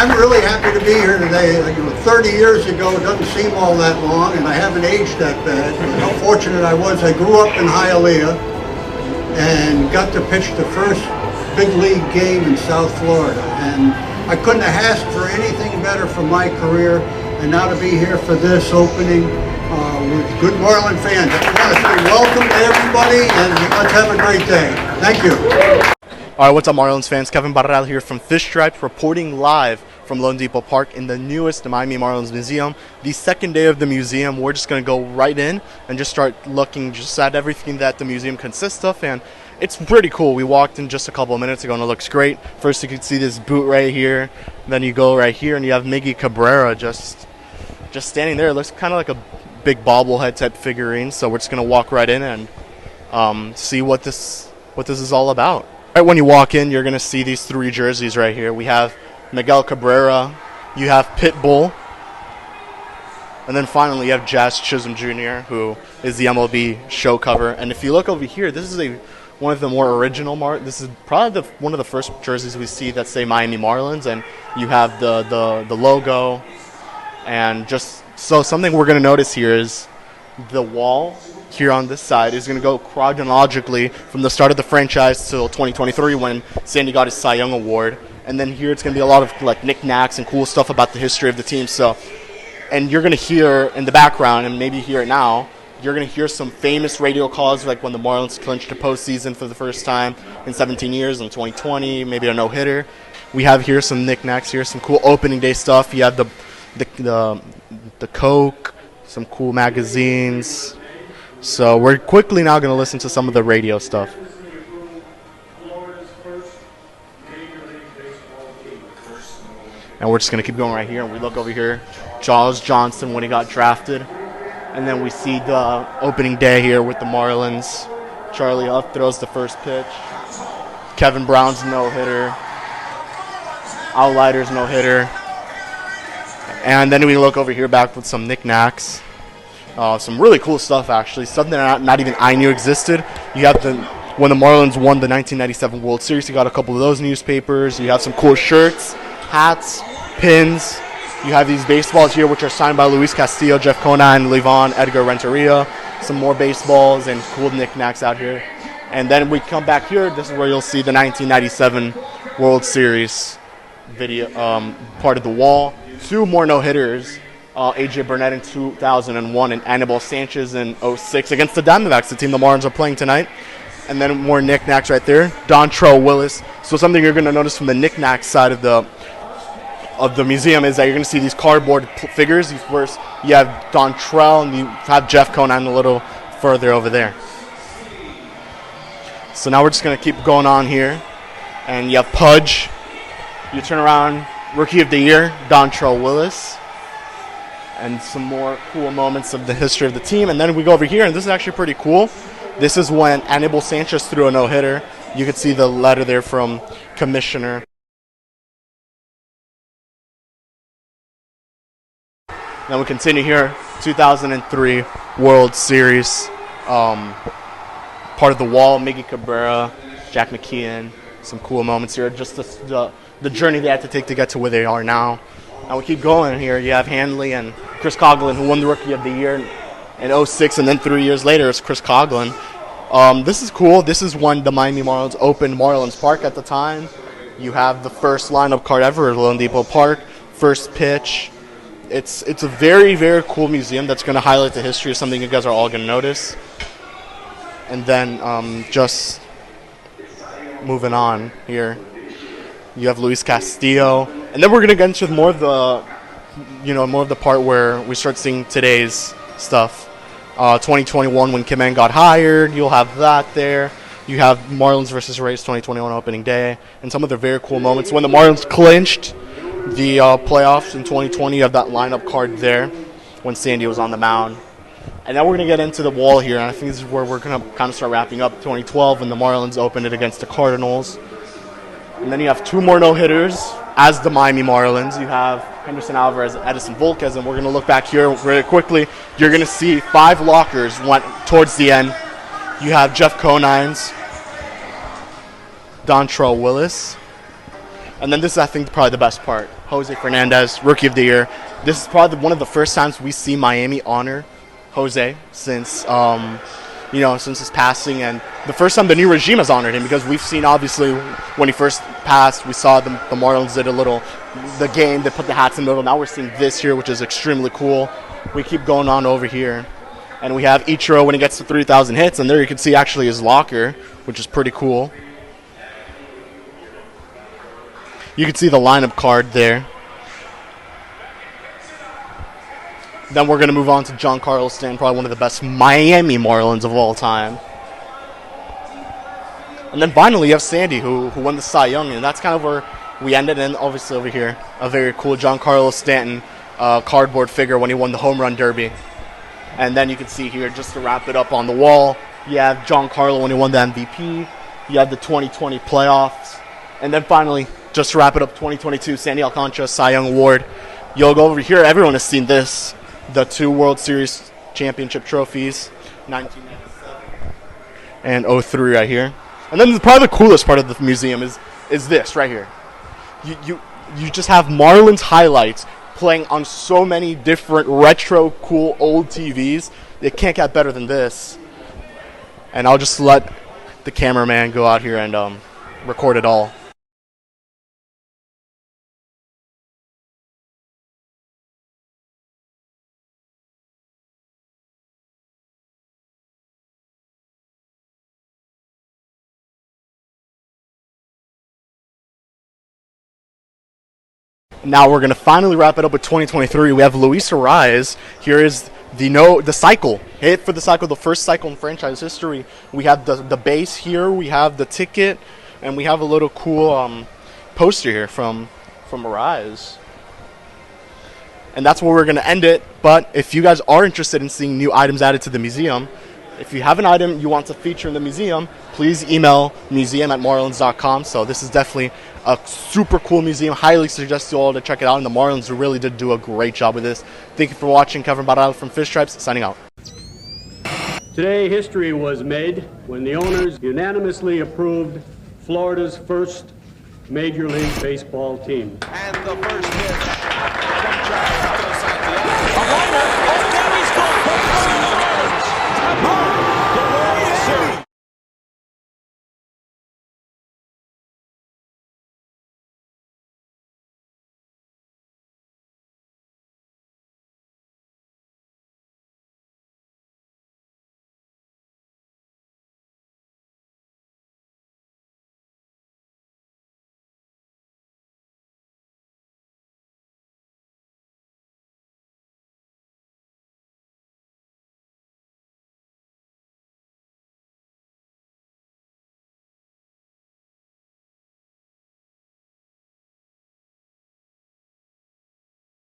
I'm really happy to be here today. 30 years ago, it doesn't seem all that long, and I haven't aged that bad. But how fortunate I was. I grew up in Hialeah and got to pitch the first big league game in South Florida. And I couldn't have asked for anything better for my career. And now to be here for this opening with good Marlins fans. I want to say welcome to everybody, and let's have a great day. Thank you. All right, what's up, Marlins fans? Kevin Barral here from Fish Stripes, reporting live from LoanDepot Park in the newest Miami Marlins Museum. The second day of the museum, we're just going to go right in and just start looking just at everything that the museum consists of, and it's pretty cool. We walked in just a couple of minutes ago, and it looks great. First, you can see this boot right here. Then you go right here, and you have Miggy Cabrera just standing there. It looks kind of like a big bobblehead type figurine, so we're just going to walk right in and see what this is all about. Right when you walk in, you're going to see these three jerseys right here. We have Miguel Cabrera, you have Pitbull, and then finally you have Jazz Chisholm Jr., who is the MLB show cover. And if you look over here, this is one of the more original this is probably one of the first jerseys we see that say Miami Marlins, and you have the logo. And just so something we're going to notice here is the wall here on this side is going to go chronologically from the start of the franchise till 2023 when Sandy got his Cy Young Award. And then here it's going to be a lot of like knickknacks and cool stuff about the history of the team. So, and you're going to hear in the background, and maybe hear it now, you're going to hear some famous radio calls like when the Marlins clinched a postseason for the first time in 17 years in 2020, maybe a no-hitter. We have here some knickknacks here, some cool opening day stuff. You have the Coke, some cool magazines. So we're quickly now going to listen to some of the radio stuff. And we're just going to keep going right here. And we look over here, Charles Johnson when he got drafted. And then we see the opening day here with the Marlins. Charlie Huff throws the first pitch. Kevin Brown's no-hitter. Outlider's no-hitter. And then we look over here back with some knickknacks. Some really cool stuff, actually. Something that not even I knew existed. You have when the Marlins won the 1997 World Series, you got a couple of those newspapers. You have some cool shirts, hats, pins. You have these baseballs here, which are signed by Luis Castillo, Jeff Conine, Levon, Edgar Renteria. Some more baseballs and cool knickknacks out here. And then we come back here. This is where you'll see the 1997 World Series video part of the wall. Two more no-hitters. A.J. Burnett in 2001 and Anibal Sanchez in 2006 against the Diamondbacks, the team the Marlins are playing tonight. And then more knickknacks right there. Dontrell Willis. So something you're going to notice from the knickknack side of the museum is that you're going to see these cardboard figures. First, you have Dontrell, and you have Jeff Conine a little further over there. So now we're just going to keep going on here. And you have Pudge. You turn around, Rookie of the Year, Dontrell Willis. And some more cool moments of the history of the team. And then we go over here, and this is actually pretty cool. This is when Anibal Sanchez threw a no-hitter. You can see the letter there from Commissioner. Then we continue here, 2003 World Series. Part of the wall, Miggy Cabrera, Jack McKeon. Some cool moments here. Just the journey they had to take to get to where they are now. And we keep going here. You have Hanley and Chris Coughlin, who won the Rookie of the Year in 2006, and then 3 years later it's Chris Coughlin. This is cool. This is when the Miami Marlins opened Marlins Park at the time. You have the first lineup card ever at LoanDepot Park, first pitch. It's a very, very cool museum that's going to highlight the history of something you guys are all going to notice. And then just moving on here, you have Luis Castillo. And then we're going to get into more of the part where we start seeing today's stuff. 2021 when Kim Ng got hired, you'll have that there. You have Marlins versus Rays 2021 opening day, and some of the very cool moments. When the Marlins clinched the playoffs in 2020, you have that lineup card there when Sandy was on the mound. And now we're going to get into the wall here, and I think this is where we're going to kind of start wrapping up 2012 when the Marlins opened it against the Cardinals. And then you have two more no-hitters as the Miami Marlins. You have Henderson Alvarez, Edison Volquez, and we're going to look back here really quickly. You're going to see 5 lockers went towards the end. You have Jeff Conine's, Dontrell Willis, And then this is, I think, probably the best part. Jose Fernandez, Rookie of the Year. This is probably one of the first times we see Miami honor Jose since, since his passing, and the first time the new regime has honored him, because we've seen, obviously, when he first passed, we saw the Marlins did the game, they put the hats in the middle. Now we're seeing this here, which is extremely cool. We keep going on over here, and we have Ichiro when he gets to 3,000 hits, and there you can see actually his locker, which is pretty cool. You can see the lineup card there. Then we're going to move on to Giancarlo Stanton, probably one of the best Miami Marlins of all time. And then finally you have Sandy, who won the Cy Young, and that's kind of where we ended. And obviously over here, a very cool Giancarlo Stanton cardboard figure when he won the Home Run Derby. And then you can see here, just to wrap it up on the wall, you have Giancarlo when he won the MVP. You have the 2020 playoffs. And then finally, just to wrap it up, 2022 Sandy Alcantara Cy Young Award. You'll go over here, everyone has seen this. The 2 World Series championship trophies, 1997 and 03 right here. And then probably the coolest part of the museum is this right here. You just have Marlins highlights playing on so many different retro, cool, old TVs. It can't get better than this. And I'll just let the cameraman go out here and record it all. Now we're going to finally wrap it up with 2023. We have Luis Arraez. Here is the cycle. Hit for the cycle, the first cycle in franchise history. We have the base here. We have the ticket. And we have a little cool poster here from Arraez. And that's where we're going to end it. But if you guys are interested in seeing new items added to the museum, if you have an item you want to feature in the museum, please email museum@marlins.com. So this is definitely a super cool museum. Highly suggest you all to check it out. And the Marlins really did do a great job with this. Thank you for watching. Kevin Barral from Fish Stripes, signing out. Today, history was made when the owners unanimously approved Florida's first Major League Baseball team. And the first pitch from Giles to the side. A runner. Oh, there he's going.